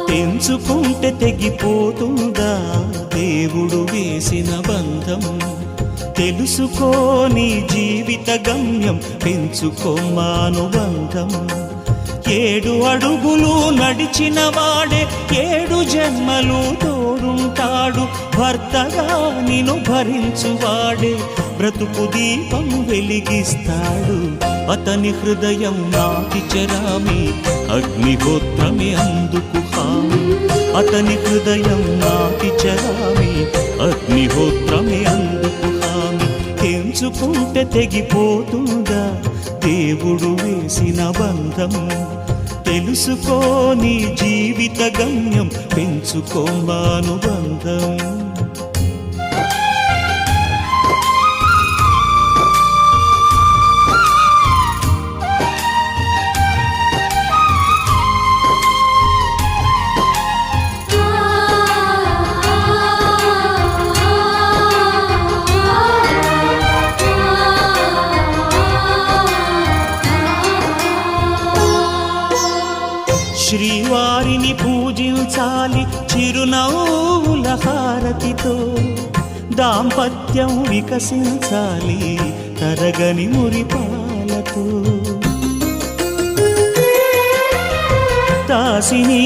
తెంచుకుంటే తెగిపోతుందా దేవుడు వేసిన బంధం? తెలుసుకో నీ జీవిత గమ్యం, పెంచుకోమానుబంధం. 7 అడుగులు నడిచిన వాడే 7 జన్మలు తోడుంటాడు. భర్తగా నిన్ను భరించువాడే బ్రతుకు దీపం వెలిగిస్తాడు. అతని హృదయం నాటి చరామి, అగ్నిహోత్రమే అందుకు హామీ. అతని హృదయం నాటి చరామి, అగ్నిహోత్రమే అందుకు హామీ. తెంచుకుంటే తెగిపోతుందా దేవుడు వేసిన బంధం? తెలుసుకో నీ జీవిత గమ్యం, పెంచుకోమానుబంధం. శ్రీవారిని పూజించాలి చిరునవ్వుల హారతితో. దాంపత్యం వికసించాలి తరగని మురిపాలతో. దాసిని